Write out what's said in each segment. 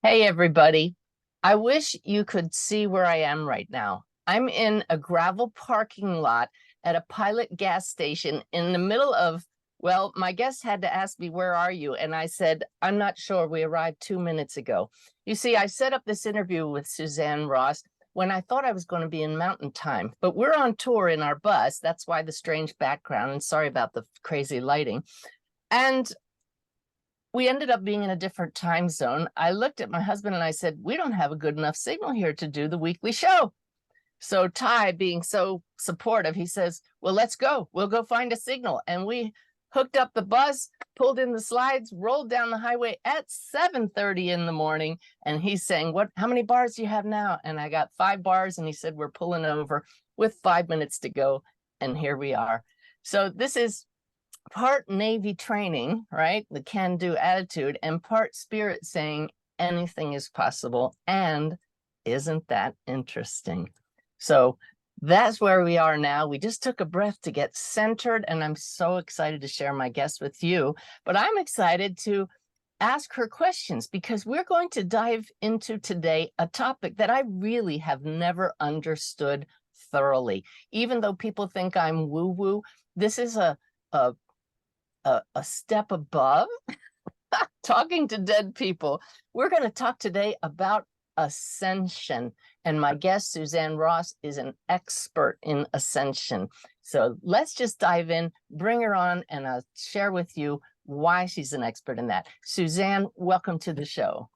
Hey, everybody. I wish you could see where I am right now. I'm in a gravel parking lot at a Pilot gas station in the middle of, well, my guest had to ask me, where are you? And I said, I'm not sure. We arrived 2 minutes ago. You see, I set up this interview with Suzanne Ross when I thought I was going to be in Mountain Time, but we're on tour in our bus. That's why the strange background, and sorry about the crazy lighting. And we ended up being in a different time zone. I looked at my husband and I said, we don't have a good enough signal here to do the weekly show. So Ty, being so supportive, he says, well, let's go. We'll go find a signal. And we hooked up the bus, pulled in the slides, rolled down the highway at 7:30 in the morning. And he's saying, how many bars do you have now? And I got 5 bars. And he said, we're pulling over with 5 minutes to go. And here we are. So this is part Navy training, right? The can-do attitude, and part spirit saying anything is possible. And isn't that interesting? So that's where we are now. We just took a breath to get centered, and I'm so excited to share my guest with you. But I'm excited to ask her questions because we're going to dive into today a topic that I really have never understood thoroughly. Even though people think I'm woo-woo, this is a step above talking to dead people. We're going to talk today about ascension. And my guest, Suzanne Ross, is an expert in ascension. So let's just dive in, bring her on, and I'll share with you why she's an expert in that. Suzanne, welcome to the show.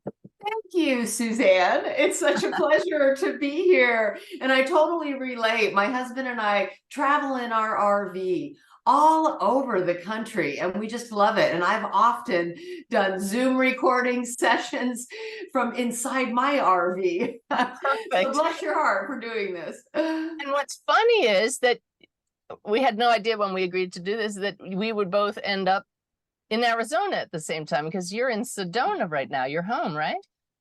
Thank you, Suzanne. It's such a pleasure to be here. And I totally relate. My husband and I travel in our RV all over the country, and we just love it. And I've often done Zoom recording sessions from inside my RV. Perfect. So bless your heart for doing this. And what's funny is that we had no idea when we agreed to do this that we would both end up in Arizona at the same time, because you're in Sedona right now. You're home, right?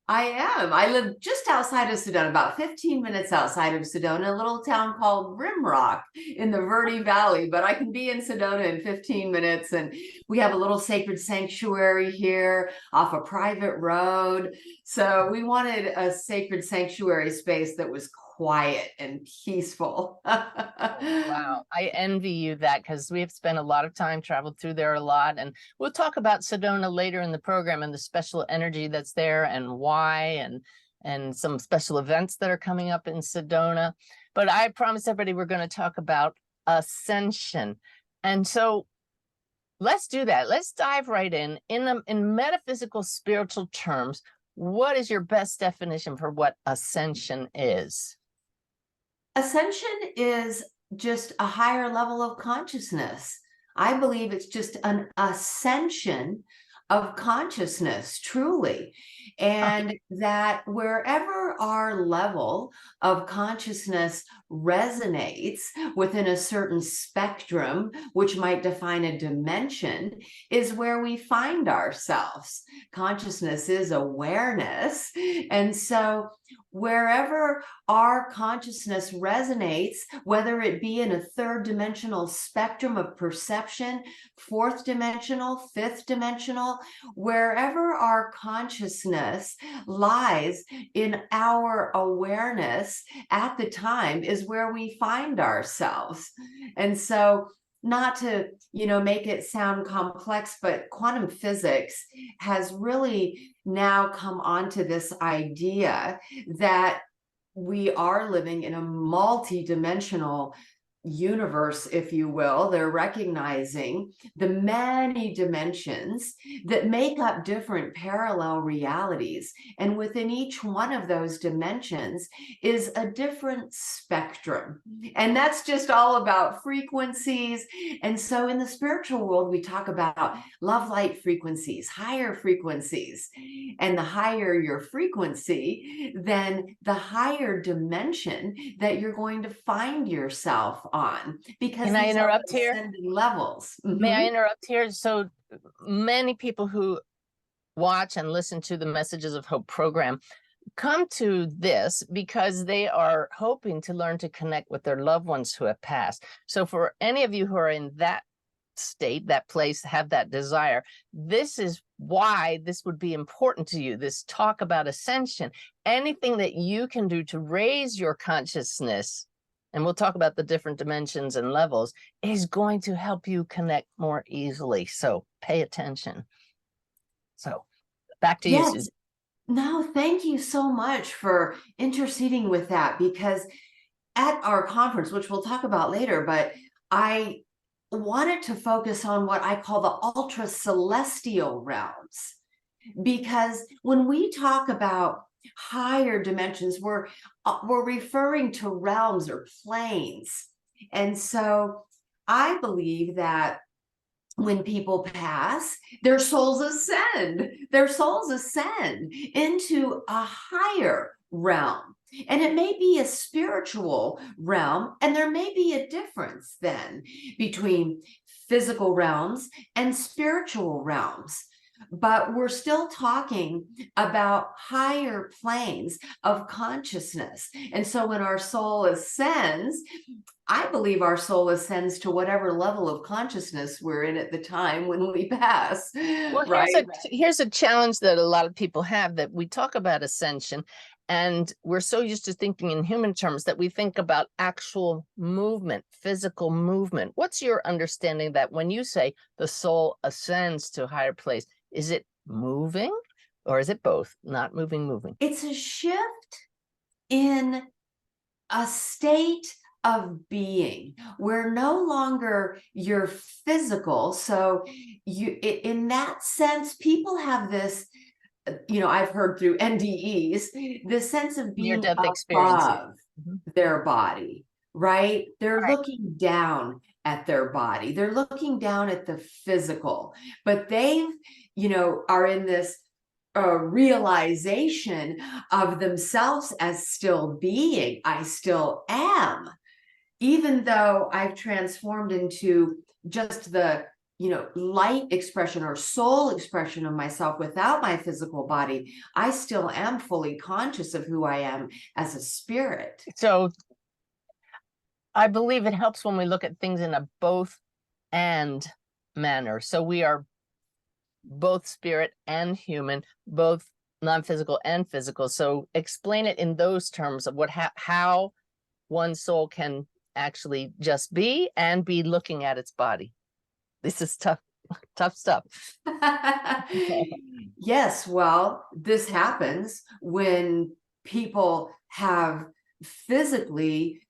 I am. I live just outside of Sedona, about 15 minutes outside of Sedona, a little town called Rimrock in the Verde Valley, but I can be in Sedona in 15 minutes. And we have a little sacred sanctuary here off a private road. So we wanted a sacred sanctuary space that was quiet and peaceful. Wow, I envy you that, because we've spent a lot of time, traveled through there a lot, and we'll talk about Sedona later in the program and the special energy that's there and why, and some special events that are coming up in Sedona. But I promised everybody we're going to talk about ascension. And so let's do that. Let's dive right in metaphysical spiritual terms. What is your best definition for what ascension is? Ascension is just a higher level of consciousness. I believe it's just an ascension of consciousness, truly. And that wherever our level of consciousness resonates within a certain spectrum, which might define a dimension, is where we find ourselves. Consciousness is awareness. And so wherever our consciousness resonates, whether it be in a third dimensional spectrum of perception, fourth dimensional, fifth dimensional, wherever our consciousness lies in our awareness at the time is where we find ourselves. And so, not to make it sound complex, but quantum physics has really now come onto this idea that we are living in a multi-dimensional universe, if you will. They're recognizing the many dimensions that make up different parallel realities. And within each one of those dimensions is a different spectrum. And that's just all about frequencies. And so in the spiritual world, we talk about love light frequencies, higher frequencies. And the higher your frequency, then the higher dimension that you're going to find yourself on, because Can I interrupt here? Levels. May I interrupt here? So many people who watch and listen to the Messages of Hope program come to this because they are hoping to learn to connect with their loved ones who have passed. So for any of you who are in that state, that place, have that desire, this is why this would be important to you, this talk about ascension. Anything that you can do to raise your consciousness, and we'll talk about the different dimensions and levels, is going to help you connect more easily. So pay attention. So back to you, Yes. Susan. No, thank you so much for interceding with that, because at our conference, which we'll talk about later, but I wanted to focus on what I call the ultra celestial realms, because when we talk about higher dimensions, we're referring to realms or planes. And so I believe that when people pass, their souls ascend into a higher realm. And it may be a spiritual realm, and there may be a difference then between physical realms and spiritual realms. But we're still talking about higher planes of consciousness. And so when our soul ascends, I believe our soul ascends to whatever level of consciousness we're in at the time when we pass. Well, right? here's a challenge that a lot of people have, that we talk about ascension, and we're so used to thinking in human terms that we think about actual movement, physical movement. What's your understanding that when you say the soul ascends to a higher place, is it moving, or is it both? Not moving, moving. It's a shift in a state of being where no longer you're physical. So you, in that sense, people have this, I've heard through NDEs, this sense of being Near-death experience. above their body, right? They're Right. looking down at their body. They're looking down at the physical, but they've, are in this realization of themselves as still being. I still am, even though I've transformed into just the light expression or soul expression of myself without my physical body. I still am fully conscious of who I am as a spirit. So I believe it helps when we look at things in a both and manner. So we are both spirit and human, both non-physical and physical. So explain it in those terms of how one soul can actually just be and be looking at its body. This is tough stuff. Yes, well, this happens when people have physically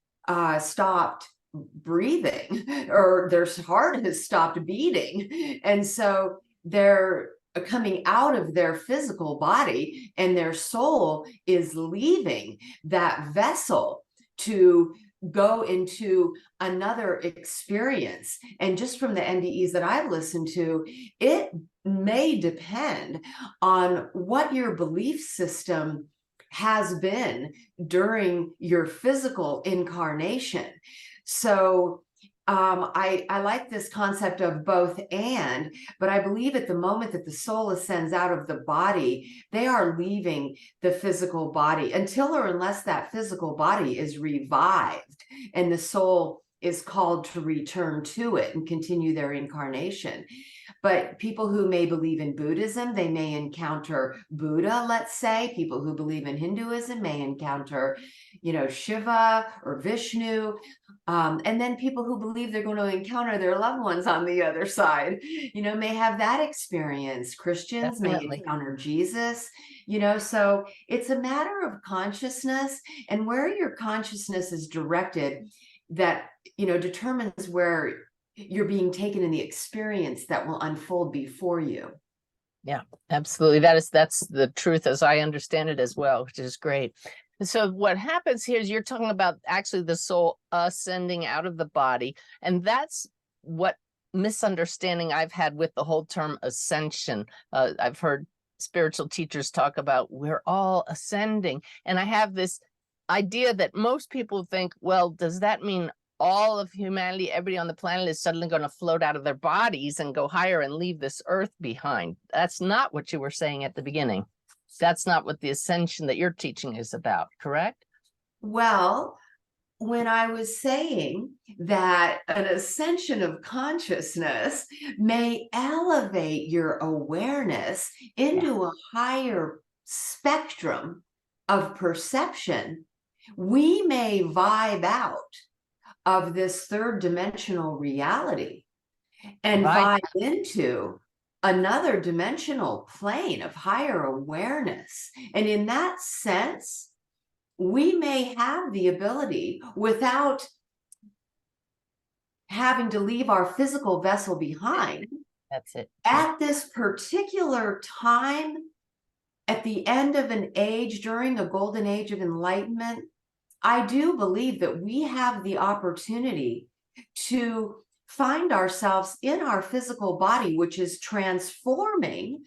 stopped breathing, or their heart has stopped beating, and so they're coming out of their physical body, and their soul is leaving that vessel to go into another experience. And just from the NDEs that I've listened to, it may depend on what your belief system has been during your physical incarnation. So I like this concept of both and, but I believe at the moment that the soul ascends out of the body, they are leaving the physical body until or unless that physical body is revived and the soul is called to return to it and continue their incarnation. But people who may believe in Buddhism, they may encounter Buddha, let's say. People who believe in Hinduism may encounter, Shiva or Vishnu. And then people who believe they're going to encounter their loved ones on the other side, may have that experience. Christians Definitely. may encounter Jesus, so it's a matter of consciousness, and where your consciousness is directed that, determines where you're being taken in the experience that will unfold before you. Yeah, absolutely. That's the truth as I understand it as well, which is great. So what happens here is you're talking about actually the soul ascending out of the body. And that's what misunderstanding I've had with the whole term ascension. I've heard spiritual teachers talk about we're all ascending. And I have this idea that most people think, well, does that mean all of humanity, everybody on the planet is suddenly going to float out of their bodies and go higher and leave this earth behind? That's not what you were saying at the beginning. That's not what the ascension that you're teaching is about, correct? Well, when I was saying that an ascension of consciousness may elevate your awareness into a higher spectrum of perception, we may vibe out of this third dimensional reality and Right. vibe into another dimensional plane of higher awareness. And in that sense, we may have the ability, without having to leave our physical vessel behind, That's it. at this particular time, at the end of an age, during a golden age of enlightenment, I do believe that we have the opportunity to find ourselves in our physical body, which is transforming,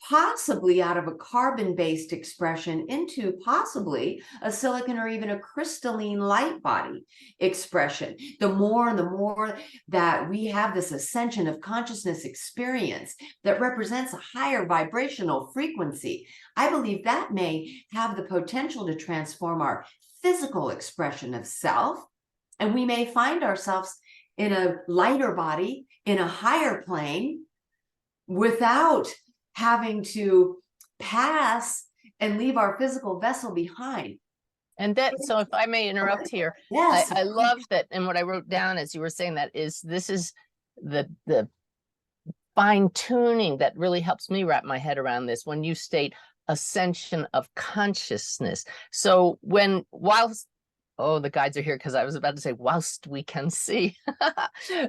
possibly out of a carbon-based expression into possibly a silicon or even a crystalline light body expression. The more and the more that we have this ascension of consciousness experience that represents a higher vibrational frequency, I believe that may have the potential to transform our physical expression of self. And we may find ourselves in a lighter body, in a higher plane, without having to pass and leave our physical vessel behind. And that, so if I may interrupt here, Yes. I love that. And what I wrote down as you were saying that is, this is the fine tuning that really helps me wrap my head around this when you state ascension of consciousness. So whilst, oh, the guides are here because I was about to say, whilst we can see,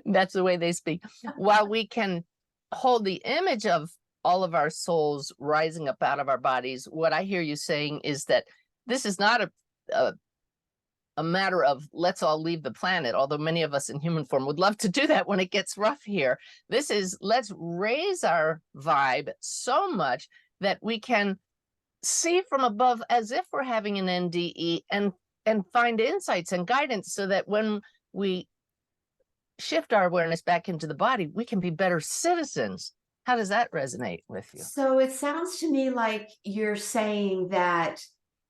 that's the way they speak, while we can hold the image of all of our souls rising up out of our bodies, what I hear you saying is that this is not a matter of let's all leave the planet, although many of us in human form would love to do that when it gets rough here. This is let's raise our vibe so much that we can see from above as if we're having an NDE and find insights and guidance so that when we shift our awareness back into the body, we can be better citizens. How does that resonate with you? So it sounds to me like you're saying that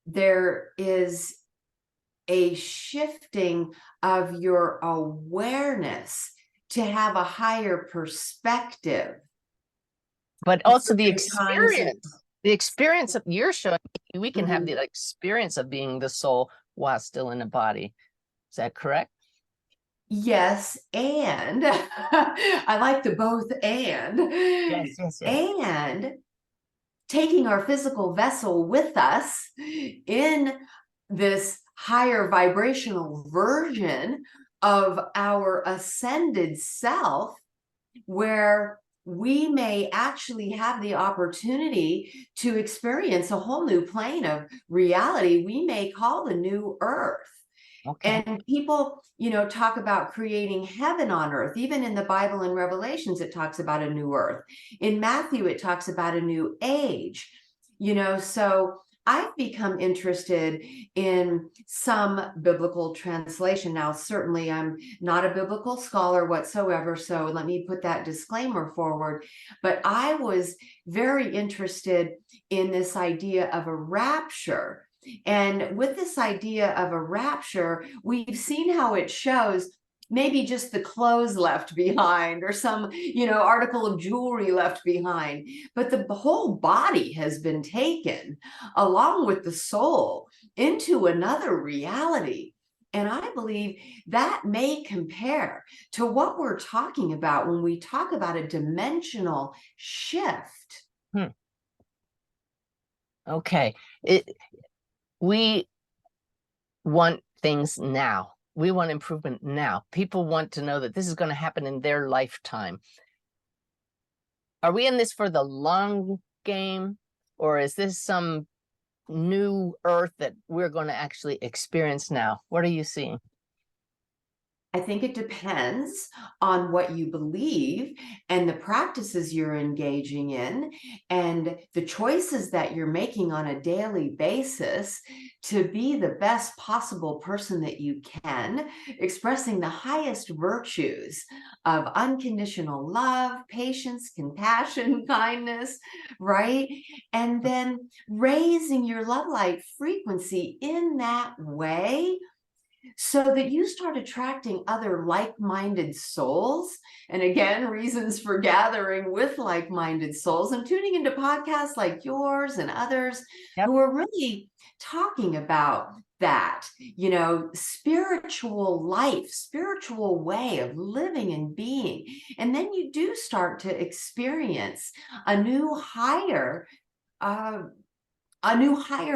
there is a shifting of your awareness to have a higher perspective. But also the Sometimes experience of you're showing, we can have the experience of being the soul while still in a body. Is that correct? Yes, and I like the both and. Yes. And taking our physical vessel with us in this higher vibrational version of our ascended self, where we may actually have the opportunity to experience a whole new plane of reality we may call the new earth. Okay. And people, talk about creating heaven on earth. Even in the Bible and Revelations, it talks about a new earth. In Matthew, it talks about a new age. So I've become interested in some biblical translation. Now, certainly I'm not a biblical scholar whatsoever, so let me put that disclaimer forward. But I was very interested in this idea of a rapture. And with this idea of a rapture, we've seen how it shows maybe just the clothes left behind or some, article of jewelry left behind, but the whole body has been taken along with the soul into another reality. And I believe that may compare to what we're talking about when we talk about a dimensional shift. Okay. We want things now. We want improvement now. People want to know that this is going to happen in their lifetime. Are we in this for the long game, or is this some new earth that we're going to actually experience now? What are you seeing? I think it depends on what you believe and the practices you're engaging in and the choices that you're making on a daily basis to be the best possible person that you can, expressing the highest virtues of unconditional love, patience, compassion, kindness, right? And then raising your love light frequency in that way so that you start attracting other like-minded souls. And again, reasons for gathering with like-minded souls and tuning into podcasts like yours and others who are really talking about that, spiritual life, spiritual way of living and being. And then you do start to experience a new higher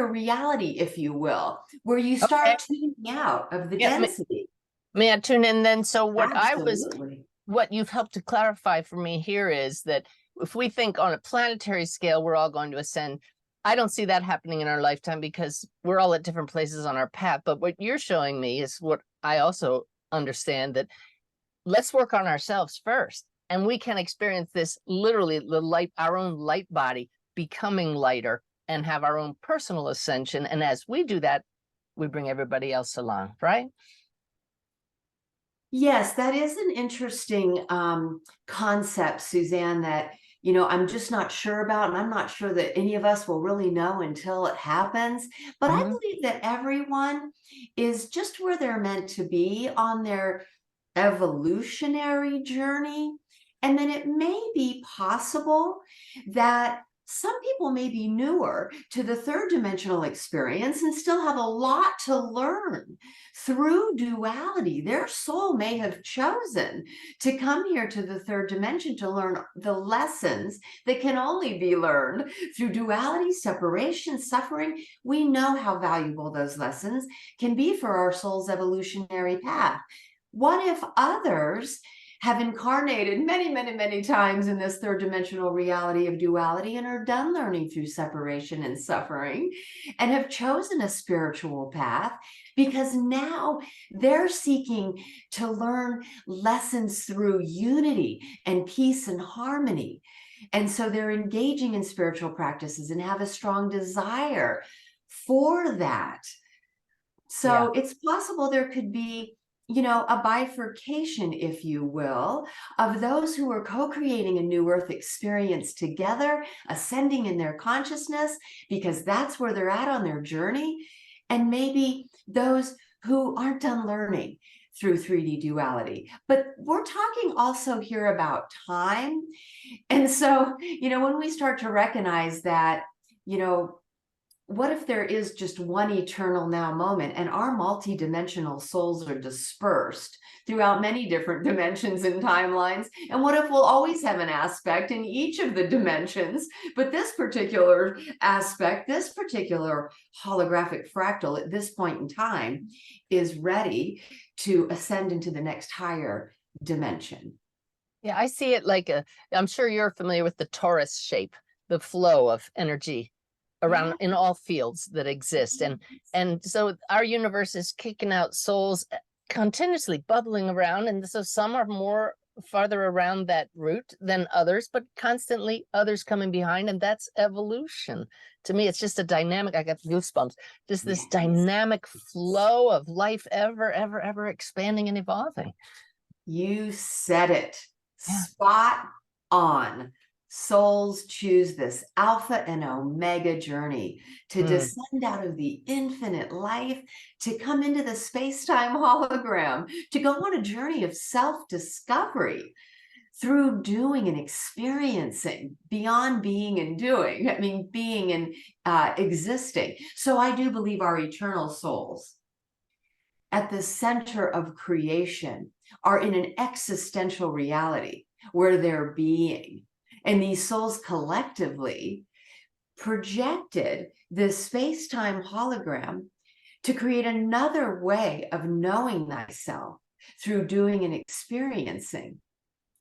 reality, if you will, where you Okay. start tuning out of the Yeah. density. May I tune in then? So Absolutely. what you've helped to clarify for me here is that if we think on a planetary scale, we're all going to ascend. I don't see that happening in our lifetime because we're all at different places on our path. But what you're showing me is what I also understand, that let's work on ourselves first. And we can experience this literally, the light, our own light body becoming lighter and have our own personal ascension. And as we do that, we bring everybody else along, right? Yes, that is an interesting concept, Suzanne, that, I'm just not sure about, and I'm not sure that any of us will really know until it happens. But I believe that everyone is just where they're meant to be on their evolutionary journey. And then it may be possible that some people may be newer to the third dimensional experience and still have a lot to learn through duality. Their soul may have chosen to come here to the third dimension to learn the lessons that can only be learned through duality, separation, suffering. We know how valuable those lessons can be for our soul's evolutionary path. What if others have incarnated many, many, many times in this third dimensional reality of duality and are done learning through separation and suffering and have chosen a spiritual path because now they're seeking to learn lessons through unity and peace and harmony. And so they're engaging in spiritual practices and have a strong desire for that. So it's possible there could be, a bifurcation, if you will, of those who are co-creating a new earth experience together, ascending in their consciousness, because that's where they're at on their journey. And maybe those who aren't done learning through 3D duality. But we're talking also here about time. And so, when we start to recognize that, what if there is just one eternal now moment and our multi-dimensional souls are dispersed throughout many different dimensions and timelines? And what if we'll always have an aspect in each of the dimensions, but this particular aspect, this particular holographic fractal at this point in time is ready to ascend into the next higher dimension? Yeah, I see it like I'm sure you're familiar with the torus shape, the flow of energy around in all fields that exist. And so our universe is kicking out souls continuously bubbling around. And so some are more farther around that route than others, but constantly others coming behind. And that's evolution. To me, it's just a dynamic, I got goosebumps, just this dynamic flow of life ever, ever, ever expanding and evolving. You said it. Spot on. Souls choose this alpha and omega journey to descend out of the infinite life, to come into the space-time hologram, to go on a journey of self-discovery through doing and experiencing beyond being and doing. I mean, being and existing. So I do believe our eternal souls at the center of creation are in an existential reality where they're being. And these souls collectively projected this space-time hologram to create another way of knowing thyself through doing and experiencing.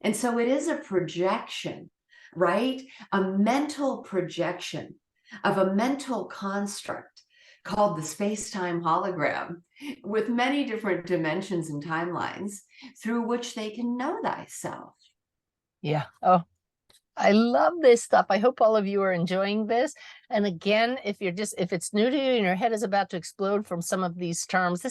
And so it is a projection, right? A mental projection of a mental construct called the space-time hologram with many different dimensions and timelines through which they can know thyself. Yeah. Oh, I love this stuff. I hope all of you are enjoying this. And again, if it's new to you and your head is about to explode from some of these terms,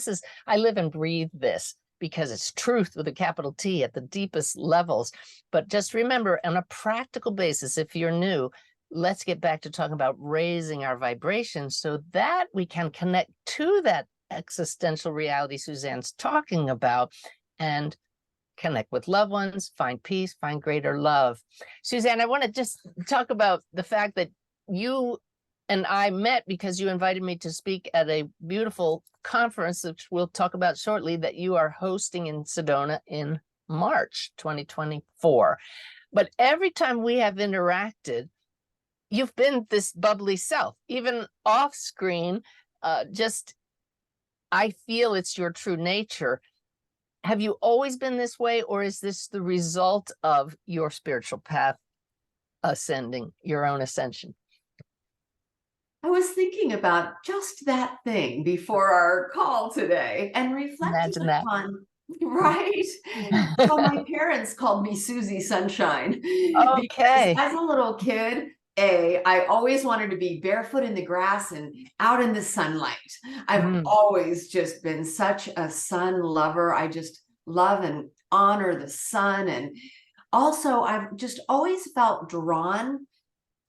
I live and breathe this because it's truth with a capital T at the deepest levels. But just remember, on a practical basis, if you're new, let's get back to talking about raising our vibration so that we can connect to that existential reality Suzanne's talking about and connect with loved ones, find peace, find greater love. Suzanne, I want to just talk about the fact that you and I met because you invited me to speak at a beautiful conference, which we'll talk about shortly, that you are hosting in Sedona in March 2024. But every time we have interacted, you've been this bubbly self, even off screen. I feel it's your true nature. Have you always been this way, or is this the result of your spiritual path ascending, your own ascension? I was thinking about just that thing before our call today and reflecting Imagine that. upon, right? So my parents called me Susie Sunshine because Okay. as a little kid, I always wanted to be barefoot in the grass and out in the sunlight. I've always just been such a sun lover. I just love and honor the sun. And also, I've just always felt drawn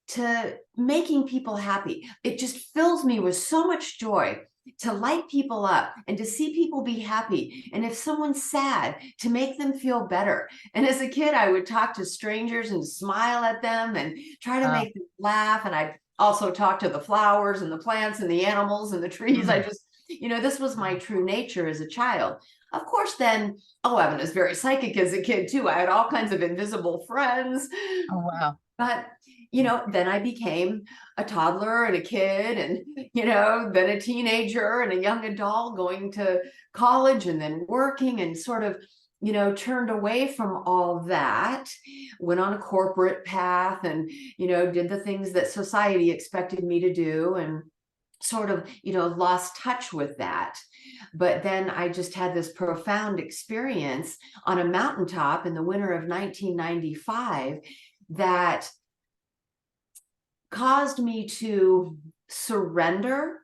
to making people happy. It just fills me with so much joy to light people up and to see people be happy. And if someone's sad, to make them feel better. And as a kid, I would talk to strangers and smile at them and try to make them laugh. And I'd also talk to the flowers and the plants and the animals and the trees. I just, this was my true nature as a child. Of course, then, I was very psychic as a kid too. I had all kinds of invisible friends. Oh, wow. But then I became a toddler and a kid and, then a teenager and a young adult going to college and then working and sort of, turned away from all that, went on a corporate path and, did the things that society expected me to do and sort of, lost touch with that. But then I just had this profound experience on a mountaintop in the winter of 1995 that caused me to surrender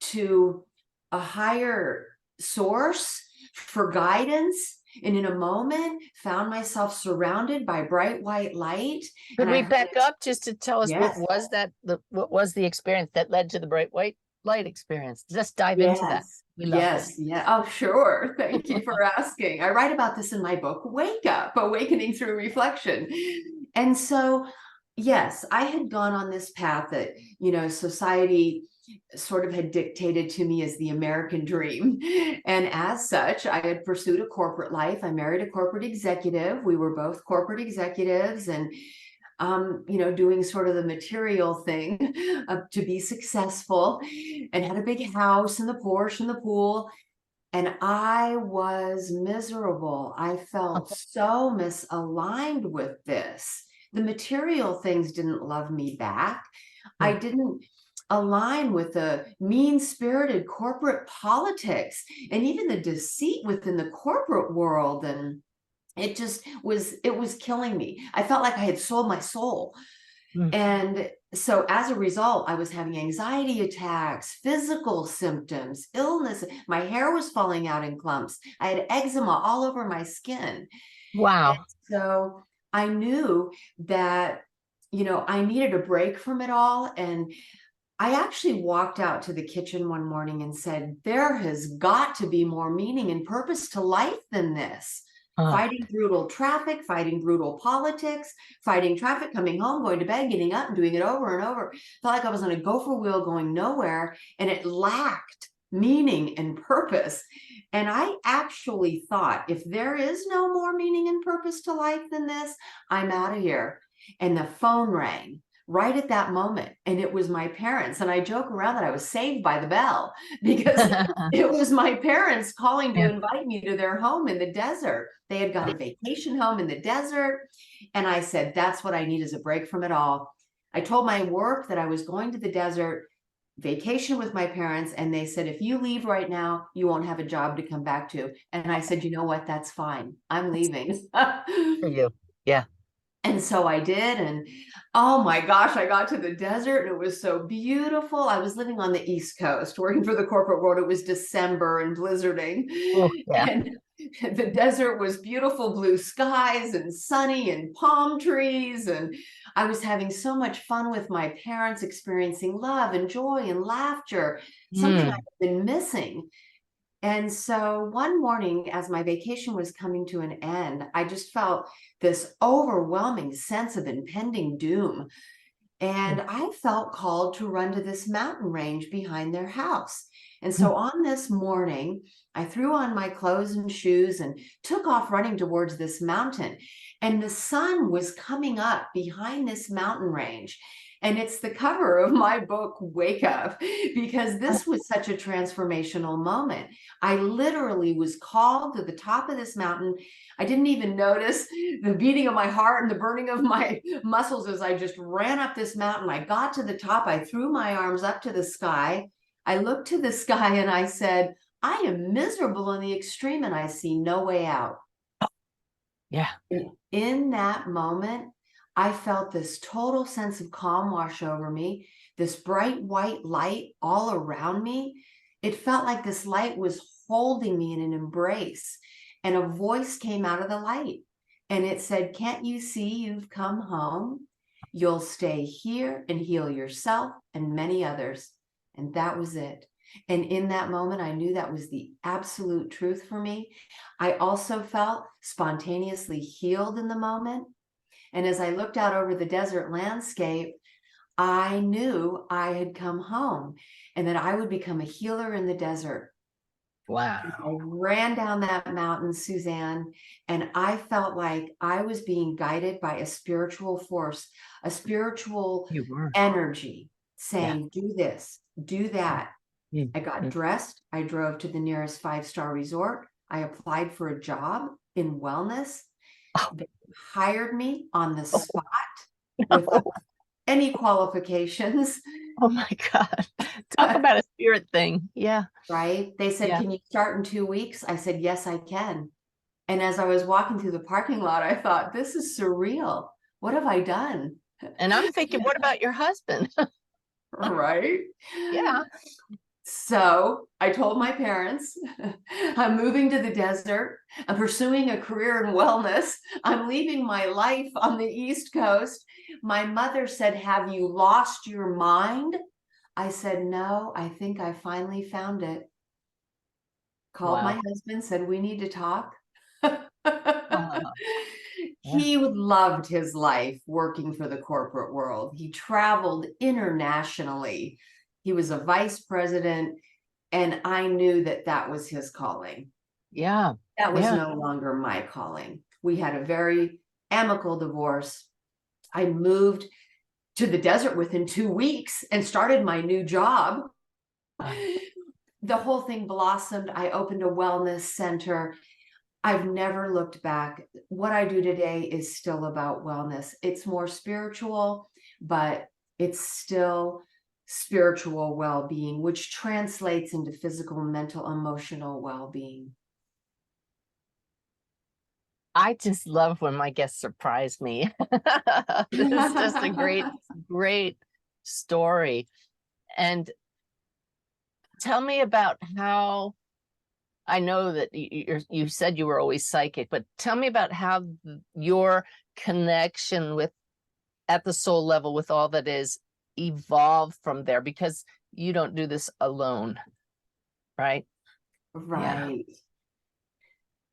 to a higher source for guidance. And in a moment, found myself surrounded by bright white light. Could we back up just to tell us Yes. what was that? What was the experience that led to the bright white light experience? Just dive into that. We love Yes. Yeah. Oh, sure. Thank you for asking. I write about this in my book, Wake Up, Awakening Through Reflection. And so, yes, I had gone on this path that, society sort of had dictated to me as the American dream. And as such, I had pursued a corporate life. I married a corporate executive. We were both corporate executives and, doing sort of the material thing to be successful, and had a big house and the Porsche and the pool. And I was miserable. I felt so misaligned with this. The material things didn't love me back. I didn't align with the mean-spirited corporate politics and even the deceit within the corporate world. And it was killing me. I felt like I had sold my soul. And so as a result, I was having anxiety attacks, physical symptoms, illness. My hair was falling out in clumps. I had eczema all over my skin. Wow. And so I knew that, I needed a break from it all. And I actually walked out to the kitchen one morning and said, there has got to be more meaning and purpose to life than this. Fighting brutal traffic, fighting brutal politics, fighting traffic, coming home, going to bed, getting up and doing it over and over. Felt like I was on a gopher wheel going nowhere, and it lacked meaning and purpose. And I actually thought, if there is no more meaning and purpose to life than this, I'm out of here. And the phone rang right at that moment. And it was my parents. And I joke around that I was saved by the bell because it was my parents calling to invite me to their home in the desert. They had got a vacation home in the desert. And I said, that's what I need is a break from it all. I told my work that I was going to the desert, vacation with my parents. And they said, if you leave right now, you won't have a job to come back to. And I said, you know what? That's fine. I'm leaving. For you. Yeah. And so I did. And oh my gosh, I got to the desert and it was so beautiful. I was living on the East Coast, working for the corporate world. It was December and blizzarding. Oh, yeah. And the desert was beautiful blue skies and sunny and palm trees. And I was having so much fun with my parents, experiencing love and joy and laughter, something I've been missing. And so one morning, as my vacation was coming to an end, I just felt this overwhelming sense of impending doom. And I felt called to run to this mountain range behind their house. And so on this morning, I threw on my clothes and shoes and took off running towards this mountain. And the sun was coming up behind this mountain range. And it's the cover of my book, Wake Up, because this was such a transformational moment. I literally was called to the top of this mountain. I didn't even notice the beating of my heart and the burning of my muscles as I just ran up this mountain. I got to the top. I threw my arms up to the sky. I looked to the sky and I said, I am miserable in the extreme and I see no way out. Yeah. In that moment, I felt this total sense of calm wash over me, this bright white light all around me. It felt like this light was holding me in an embrace, and a voice came out of the light and it said, can't you see you've come home? You'll stay here and heal yourself and many others. And that was it. And in that moment, I knew that was the absolute truth for me. I also felt spontaneously healed in the moment. And as I looked out over the desert landscape, I knew I had come home and that I would become a healer in the desert. Wow. I ran down that mountain, Suzanne, and I felt like I was being guided by a spiritual force, a spiritual energy saying, do this, do that. I got dressed. I drove to the nearest 5-star resort. I applied for a job in wellness. They hired me on the spot without any qualifications. Oh my God. Talk about a spirit thing. Yeah. Right. They said, can you start in 2 weeks? I said, yes, I can. And as I was walking through the parking lot, I thought, this is surreal. What have I done? And I'm thinking, what about your husband? Right. Yeah. So I told my parents, I'm moving to the desert. I'm pursuing a career in wellness. I'm leaving my life on the East Coast. My mother said, have you lost your mind? I said, no, I think I finally found it. Called my husband, said, we need to talk. He loved his life working for the corporate world. He traveled internationally. He was a vice president, and I knew that that was his calling. Yeah. That was no longer my calling. We had a very amicable divorce. I moved to the desert within 2 weeks and started my new job. The whole thing blossomed. I opened a wellness center. I've never looked back. What I do today is still about wellness. It's more spiritual, but it's still spiritual well-being, which translates into physical, mental, emotional well-being. I just love when my guests surprise me. This is just a great story. And tell me about how, I know that you said you were always psychic, but tell me about how your connection with, at the soul level, with all that is, evolved from there, because you don't do this alone, right? Right. Yeah.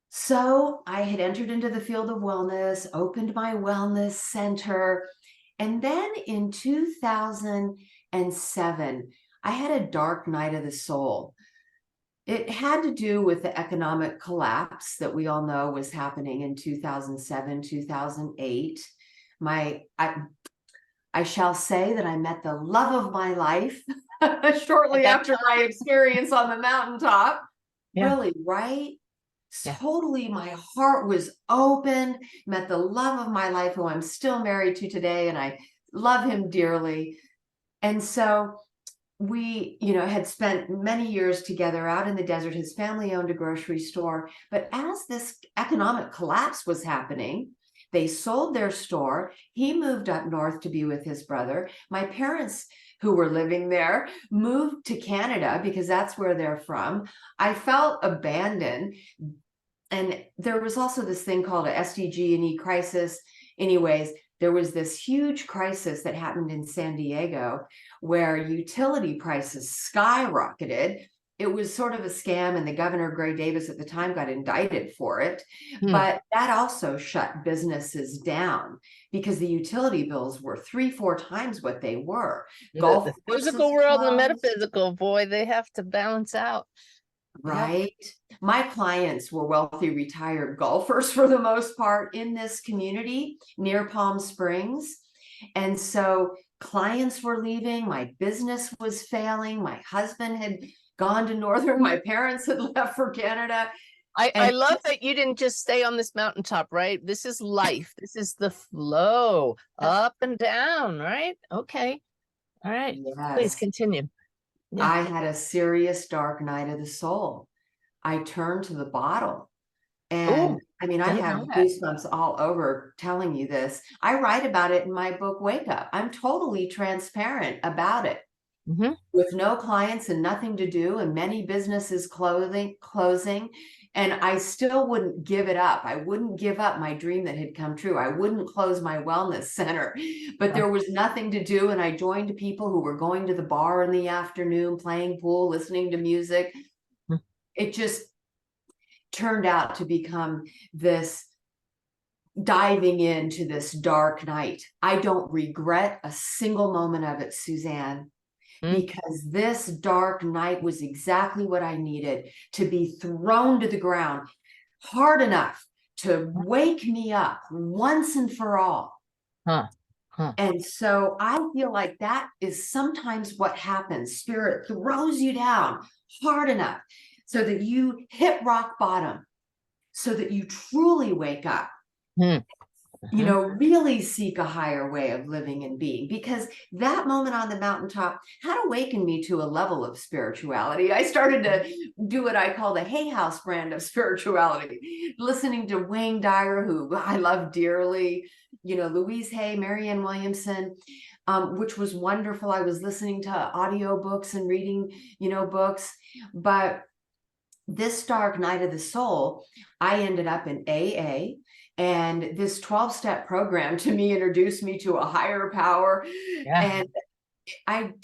So I had entered into the field of wellness, opened my wellness center. And then in 2007, I had a dark night of the soul. It had to do with the economic collapse that we all know was happening in 2007, 2008. I shall say that I met the love of my life shortly after my experience on the mountaintop. Really, right? Totally, my heart was open, met the love of my life, who I'm still married to today, and I love him dearly. And so we, had spent many years together out in the desert. His family owned a grocery store. But as this economic collapse was happening, They sold their store. He moved up north to be with his brother. My parents, who were living there, moved to Canada because that's where they're from. I felt abandoned. And there was also this thing called a SDG&E crisis. Anyways, there was this huge crisis that happened in San Diego where utility prices skyrocketed. It was sort of a scam, and the governor, Gray Davis, at the time got indicted for it. But that also shut businesses down because the utility bills were 3-4 times what they were. The physical world and the metaphysical, boy, they have to balance out. Right. Yep. My clients were wealthy retired golfers for the most part in this community near Palm Springs. And so clients were leaving. My business was failing. My husband had gone to Northern. My parents had left for Canada. I love that you didn't just stay on this mountaintop, right? This is life. This is the flow up and down, right? Okay. All right. Yes. Please continue. Yeah. I had a serious dark night of the soul. I turned to the bottle. And Ooh, I mean, I have goosebumps all over telling you this. I write about it in my book, Wake Up. I'm totally transparent about it. With no clients and nothing to do, and many businesses closing. And I still wouldn't give it up. I wouldn't give up my dream that had come true. I wouldn't close my wellness center, but there was nothing to do. And I joined people who were going to the bar in the afternoon, playing pool, listening to music. It just turned out to become this diving into this dark night. I don't regret a single moment of it, Suzanne, because this dark night was exactly what I needed to be thrown to the ground hard enough to wake me up once and for all. And so I feel like that is sometimes what happens. Spirit throws you down hard enough so that you hit rock bottom, so that you truly wake up. You know, really seek a higher way of living and being, because that moment on the mountaintop had awakened me to a level of spirituality. I started to do what I call the Hay House brand of spirituality, listening to Wayne Dyer, who I love dearly, you know, Louise Hay, Marianne Williamson, which was wonderful. I was listening to audiobooks and reading, you know, books. But this dark night of the soul, I ended up in AA. And this 12-step program to me introduced me to a higher power. And I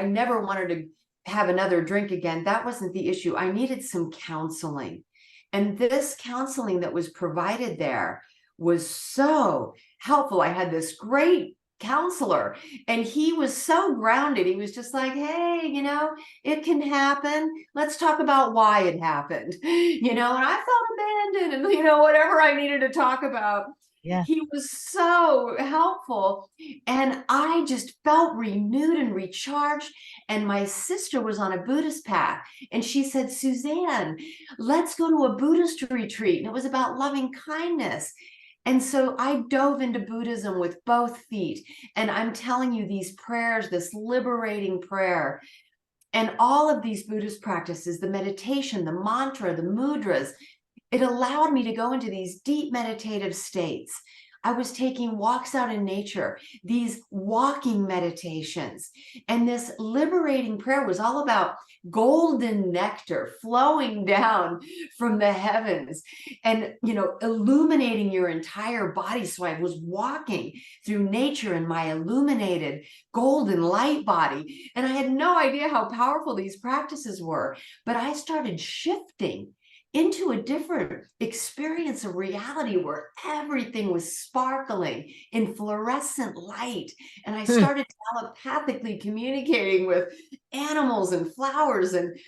never wanted to have another drink again. That wasn't the issue. I needed some counseling. And this counseling that was provided there was so helpful. I had this great counselor, and he was so grounded. He was just like, hey, you know, it can happen. Let's talk about why it happened, you know. And I felt abandoned, and, you know, whatever I needed to talk about. He was so helpful, and I just felt renewed and recharged. And my sister was on a Buddhist path, and she said, Suzanne, let's go to a Buddhist retreat. And it was about loving kindness. And so I dove into Buddhism with both feet. And I'm telling you, these prayers, this liberating prayer, and all of these Buddhist practices, the meditation, the mantra, the mudras, it allowed me to go into these deep meditative states. I was taking walks out in nature, these walking meditations. And this liberating prayer was all about golden nectar flowing down from the heavens and, you know, illuminating your entire body. So I was walking through nature in my illuminated golden light body. And I had no idea how powerful these practices were, but I started shifting into a different experience of reality where everything was sparkling in fluorescent light. And I started telepathically communicating with animals and flowers. And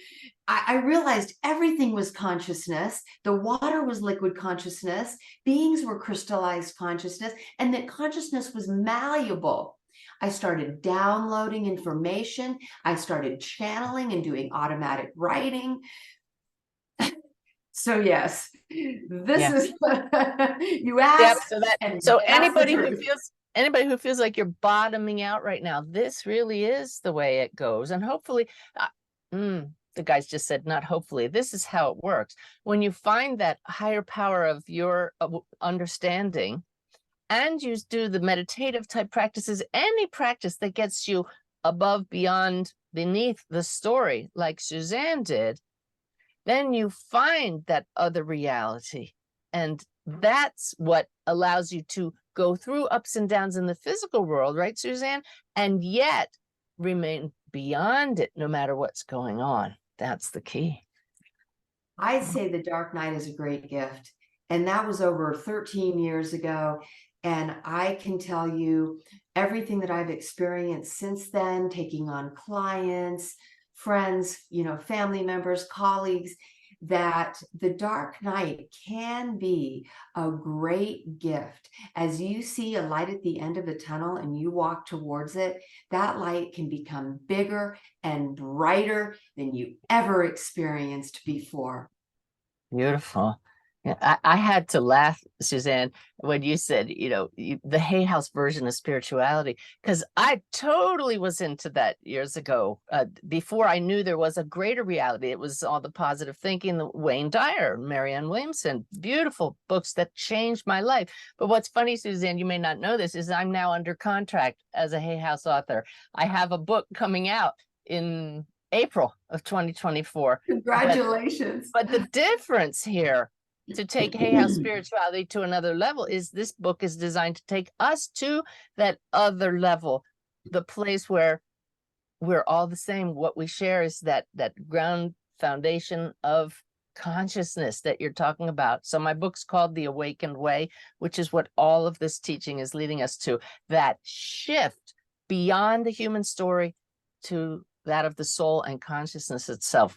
I realized everything was consciousness. The water was liquid consciousness. Beings were crystallized consciousness, and that consciousness was malleable. I started downloading information. I started channeling and doing automatic writing. So yes, this is you asked. So anybody who feels like you're bottoming out right now, this really is the way it goes. And hopefully, the guys just said, not hopefully, this is how it works. When you find that higher power of your understanding, and you do the meditative type practices, any practice that gets you above, beyond, beneath the story, like Suzanne did, then you find that other reality. And that's what allows you to go through ups and downs in the physical world, right, Suzanne? And yet remain beyond it no matter what's going on. That's the key. I'd say the Dark Night is a great gift. And that was over 13 years ago. And I can tell you everything that I've experienced since then, taking on clients, friends, family members, colleagues, that the Dark Night can be a great gift. As you see a light at the end of a tunnel and you walk towards it, that light can become bigger and brighter than you ever experienced before. Beautiful. Yeah, I had to laugh, Suzanne, when you said, the Hay House version of spirituality, because I totally was into that years ago. Before I knew there was a greater reality, it was all the positive thinking, the Wayne Dyer, Marianne Williamson, beautiful books that changed my life. But what's funny, Suzanne, you may not know this, is I'm now under contract as a Hay House author. I have a book coming out in April of 2024. Congratulations. But the difference here, to take Hay House spirituality to another level, is this book is designed to take us to that other level, the place where we're all the same. What we share is that ground foundation of consciousness that you're talking about. So my book's called The Awakened Way, which is what all of this teaching is leading us to, that shift beyond the human story to that of the soul and consciousness itself.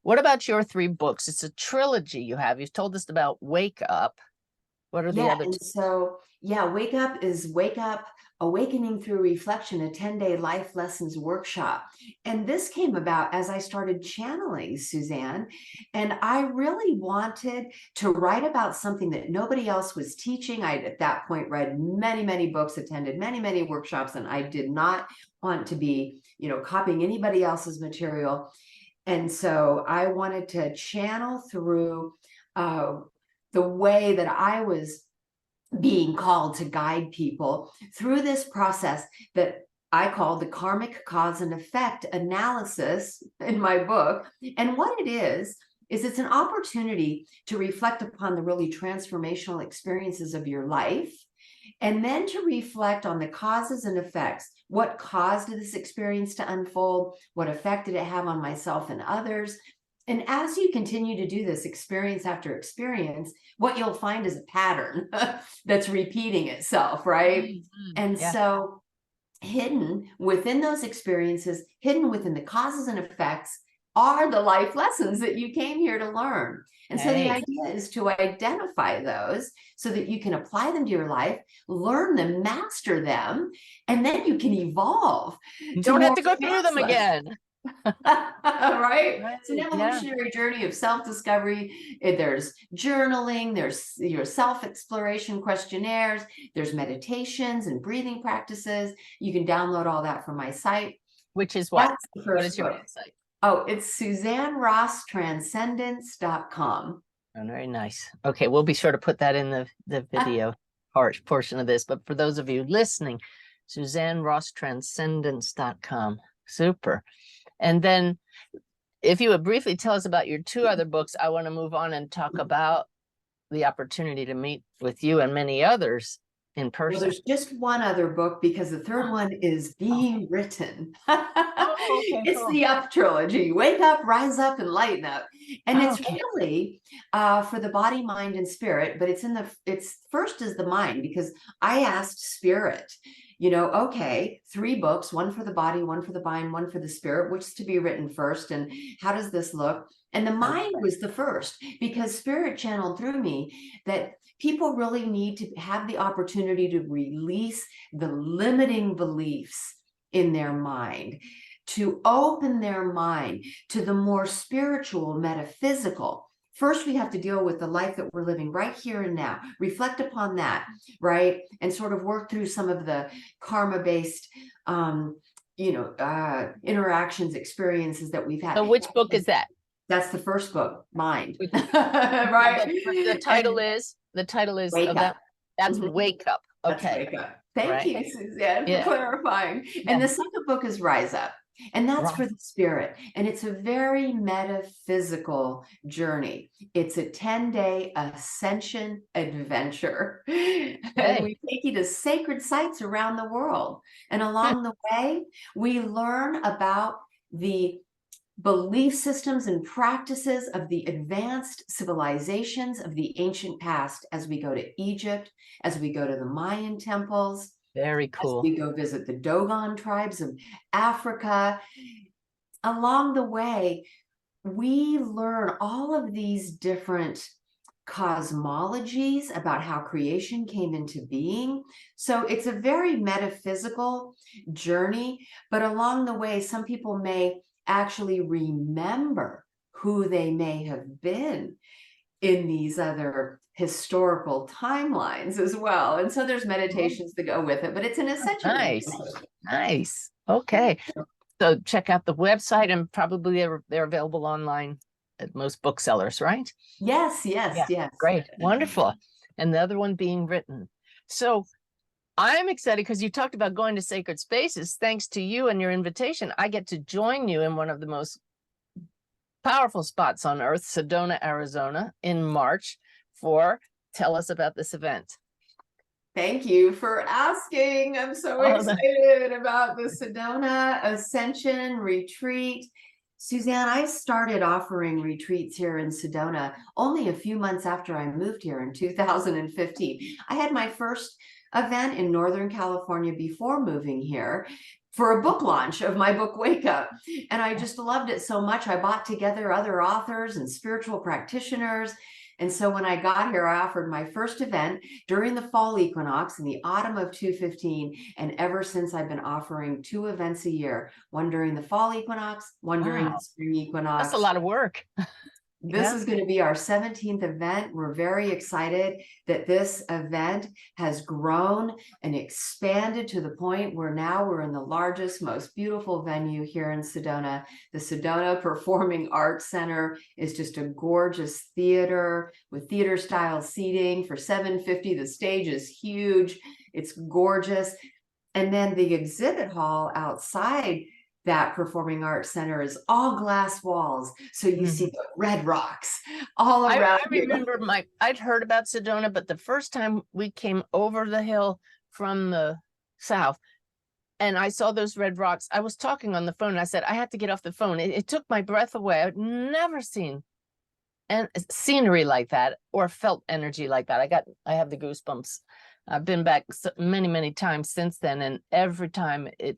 What about your 3 books? It's a trilogy you have. You've told us about Wake Up. What are the other two? So Wake Up is Wake Up, Awakening Through Reflection, a 10-day life lessons workshop. And this came about as I started channeling, Suzanne, and I really wanted to write about something that nobody else was teaching. I, at that point, read many, many books, attended many, many workshops, and I did not want to be, copying anybody else's material. And so I wanted to channel through the way that I was being called to guide people through this process that I call the karmic cause and effect analysis in my book. And what it is it's an opportunity to reflect upon the really transformational experiences of your life, and then to reflect on the causes and effects. What caused this experience to unfold? What effect did it have on myself and others? And as you continue to do this experience after experience, what you'll find is a pattern that's repeating itself, right? Mm-hmm. And so hidden within those experiences, hidden within the causes and effects, are the life lessons that you came here to learn. And so the idea is to identify those so that you can apply them to your life, learn them, master them, and then you can evolve. You don't have to go through them again. Right? It's an evolutionary journey of self-discovery. There's journaling, there's your self-exploration questionnaires, there's meditations and breathing practices. You can download all that from my site. Which is what? What is your website? Oh, it's SuzanneRossTranscendence.com. Oh, very nice. Okay, we'll be sure to put that in the video portion of this. But for those of you listening, SuzanneRossTranscendence.com. Super. And then if you would briefly tell us about your 2 other books, I want to move on and talk about the opportunity to meet with you and many others in person. Well, there's just one other book because the 3rd one is being written. It's the Up trilogy. Wake Up, Rise Up, and Lighten Up. And it's really for the body, mind, and spirit, but it's first is the mind, because I asked spirit, 3 books, one for the body, one for the mind, one for the spirit, which is to be written first, and how does this look? And the mind was the first, because spirit channeled through me that people really need to have the opportunity to release the limiting beliefs in their mind, to open their mind to the more spiritual, metaphysical. First, we have to deal with the life that we're living right here and now, reflect upon that, right? And sort of work through some of the karma-based, interactions, experiences that we've had. So which book is that? That's the first book, Mind. Right? The title is Wake of Up. That's Wake Up. That's Okay. Wake Up. Thank Right. you, Suzanne, for Yeah. clarifying. And Yeah. the second book is Rise Up. And that's Right. for the spirit. And it's a very metaphysical journey. It's a 10-day ascension adventure. And Hey. we take you to sacred sites around the world. And Hmm. along the way, we learn about the belief systems and practices of the advanced civilizations of the ancient past as we go to Egypt, as we go to the Mayan temples, Very as cool. we go visit the Dogon tribes of Africa. Along the way, we learn all of these different cosmologies about how creation came into being. So it's a very metaphysical journey, but along the way, some people may actually remember who they may have been in these other historical timelines as well. And so there's meditations that go with it, but it's an ascension. Nice. Nice. Okay. So check out the website, and probably they're available online at most booksellers, right? Yes, yes, Yeah. yes. Great. Wonderful. And the other one being written. So I'm excited because you talked about going to sacred spaces. Thanks to you and your invitation, I get to join you in one of the most powerful spots on earth, Sedona, Arizona, in March. Tell us about this event. Thank you for asking. I'm so Oh, excited about the Sedona Ascension retreat. Suzanne, I started offering retreats here in Sedona only a few months after I moved here in 2015. I had my first event in Northern California before moving here for a book launch of my book, Wake Up. And I just loved it so much. I brought together other authors and spiritual practitioners. And so when I got here, I offered my first event during the fall equinox in the autumn of 2015. And ever since, I've been offering 2 events a year, one during the fall equinox, one during wow. the spring equinox. That's a lot of work. This is going to be our 17th event. We're very excited that this event has grown and expanded to the point where now we're in the largest, most beautiful venue here in Sedona. The Sedona Performing Arts Center is just a gorgeous theater with theater style seating for $750. The stage is huge. It's gorgeous. And then the exhibit hall outside that Performing Arts Center is all glass walls. So you see the red rocks all around I remember I'd heard about Sedona, but the first time we came over the hill from the south and I saw those red rocks, I was talking on the phone and I said, I had to get off the phone. It took my breath away. I'd never seen scenery like that or felt energy like that. I have the goosebumps. I've been back many, many times since then, and every time it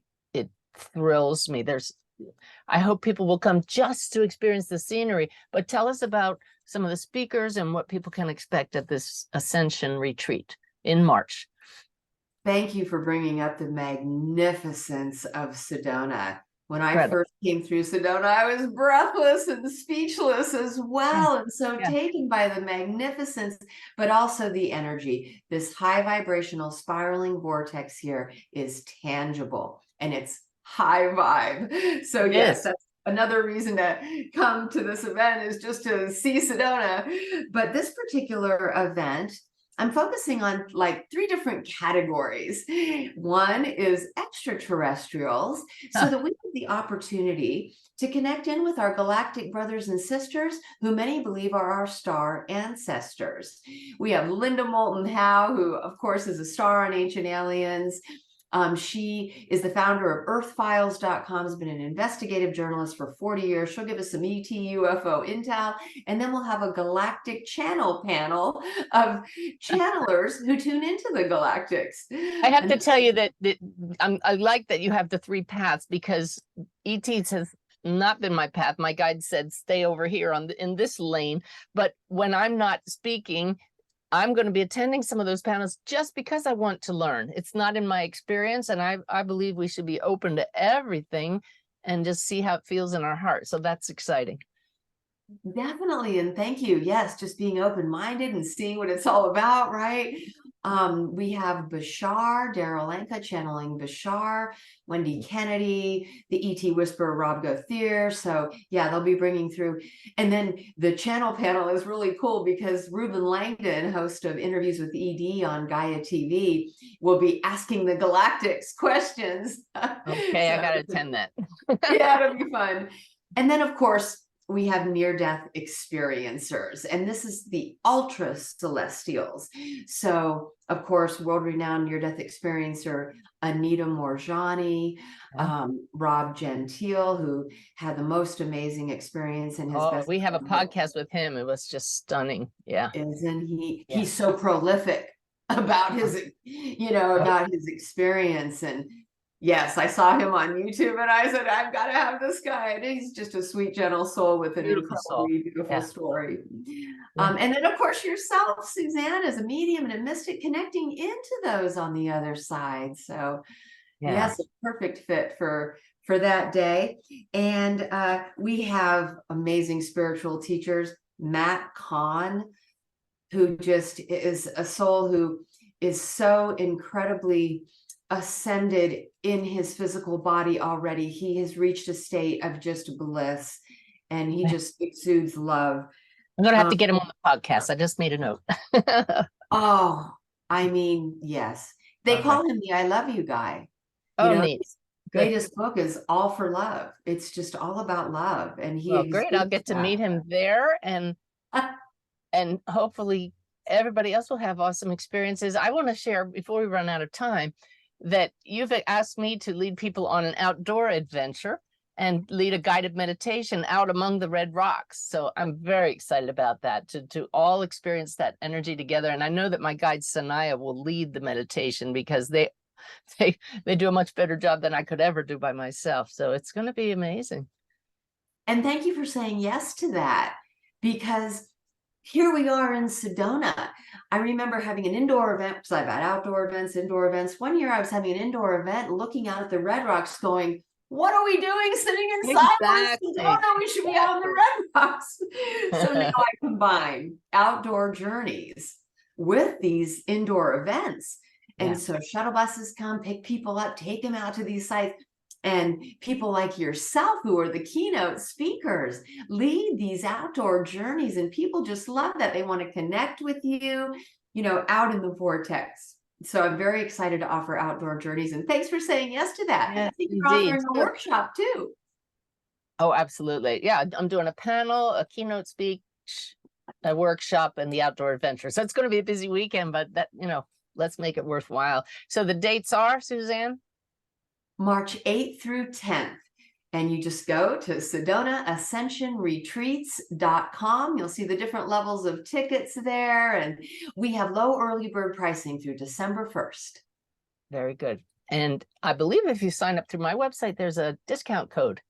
thrills me. I hope people will come just to experience the scenery, but tell us about some of the speakers and what people can expect at this Ascension retreat in March. Thank you for bringing up the magnificence of Sedona. When I first came through Sedona, I was breathless and speechless as well, and so taken by the magnificence, but also the energy. This high vibrational spiraling vortex here is tangible, and it's high vibe. So yes, that's another reason to come to this event, is just to see Sedona. But this particular event, I'm focusing on like 3 different categories. One is extraterrestrials, so that we have the opportunity to connect in with our galactic brothers and sisters, who many believe are our star ancestors. We have Linda Moulton Howe, who of course is a star on Ancient Aliens. She is the founder of earthfiles.com, has been an investigative journalist for 40 years. She'll give us some ET UFO intel, and then we'll have a galactic channel panel of channelers who tune into the galactics. I have to tell you that I like that you have the 3 paths, because ETs has not been my path. My guide said, stay over here in this lane. But when I'm not speaking, I'm going to be attending some of those panels just because I want to learn. It's not in my experience, and I believe we should be open to everything and just see how it feels in our heart. So that's exciting. Definitely, and thank you. Yes, just being open-minded and seeing what it's all about, right? We have Bashar, Daryl Anka channeling Bashar, Wendy Kennedy, the ET Whisperer, Rob Gauthier. So yeah, they'll be bringing through. And then the channel panel is really cool because Ruben Langdon, host of Interviews with ED on Gaia TV, will be asking the Galactics questions. Okay, I gotta attend that. Yeah, it'll be fun. And then, of course, we have near-death experiencers, and this is the ultra celestials. So, of course, world-renowned near-death experiencer Anita Morjani, Rob Gentile, who had the most amazing experience in his best. We have a podcast with him. It was just stunning. Yeah. Isn't he? Yeah. He's so prolific about his, about his experience. And yes, I saw him on YouTube and I said, I've got to have this guy. And he's just a sweet, gentle soul with an incredibly beautiful story. And then, of course, yourself, Suzanne, as a medium and a mystic, connecting into those on the other side. So, yes, a perfect fit for that day. And we have amazing spiritual teachers, Matt Kahn, who just is a soul who is so incredibly ascended in his physical body already. He has reached a state of just bliss, and he just exudes love. I'm gonna have to get him on the podcast. I just made a note. Oh, I mean, yes. They call him the I love you guy. Neat. Latest book is All for Love. It's just all about love. And great. I'll get to meet him there, and hopefully everybody else will have awesome experiences. I want to share, before we run out of time, that you've asked me to lead people on an outdoor adventure and lead a guided meditation out among the red rocks. So I'm very excited about that, to all experience that energy together. And I know that my guide Sanaya will lead the meditation because they do a much better job than I could ever do by myself. So it's going to be amazing. And thank you for saying yes to that, because here we are in Sedona. I remember having an indoor event, because I've had outdoor events, indoor events. One year I was having an indoor event, looking out at the red rocks going, what are we doing sitting inside? Exactly. Sedona? We should be out on the red rocks. So now I combine outdoor journeys with these indoor events. And so shuttle buses come, pick people up, take them out to these sites. And people like yourself, who are the keynote speakers, lead these outdoor journeys. And people just love that. They want to connect with you, out in the vortex. So I'm very excited to offer outdoor journeys. And thanks for saying yes to that. Yes, I think you're offering a workshop too. Oh, absolutely. Yeah, I'm doing a panel, a keynote speech, a workshop, and the outdoor adventure. So it's going to be a busy weekend, but that, let's make it worthwhile. So the dates are, Suzanne? March 8th through 10th. And you just go to SedonaAscensionRetreats.com. You'll see the different levels of tickets there. And we have low early bird pricing through December 1st. Very good. And I believe if you sign up through my website, there's a discount code.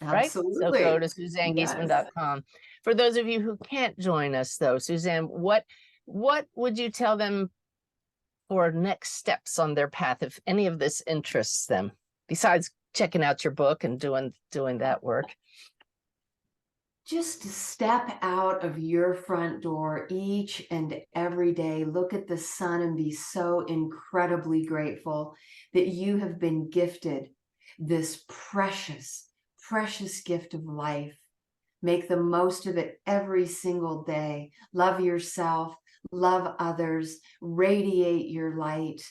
Absolutely. Right? So go to SuzanneGiesemann.com. For those of you who can't join us, though, Suzanne, what would you tell them for next steps on their path if any of this interests them, besides checking out your book and doing that work? Just step out of your front door each and every day. Look at the sun and be so incredibly grateful that you have been gifted this precious, precious gift of life. Make the most of it every single day. Love yourself. Love others, radiate your light.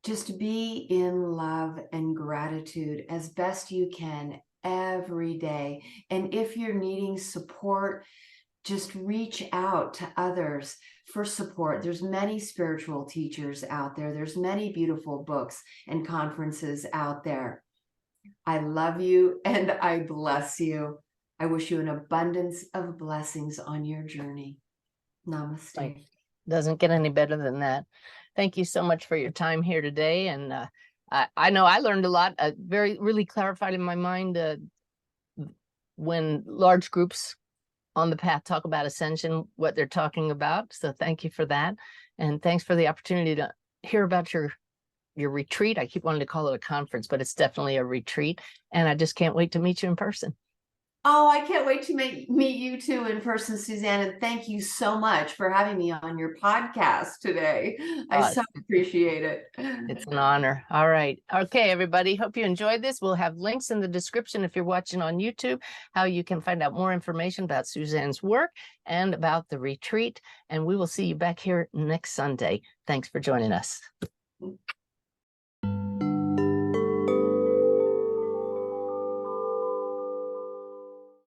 Just be in love and gratitude as best you can every day. And if you're needing support, just reach out to others for support. There's many spiritual teachers out there. There's many beautiful books and conferences out there. I love you and I bless you. I wish you an abundance of blessings on your journey. Namaste. Right. Doesn't get any better than that. Thank you so much for your time here today. And I know I learned a lot, really clarified in my mind when large groups on the path talk about ascension, what they're talking about. So thank you for that. And thanks for the opportunity to hear about your retreat. I keep wanting to call it a conference, but it's definitely a retreat. And I just can't wait to meet you in person. Oh, I can't wait to meet you two in person, Suzanne. And thank you so much for having me on your podcast today. I Uh, so appreciate it. It's an honor. All right. Okay, everybody. Hope you enjoyed this. We'll have links in the description if you're watching on YouTube, how you can find out more information about Suzanne's work and about the retreat. And we will see you back here next Sunday. Thanks for joining us.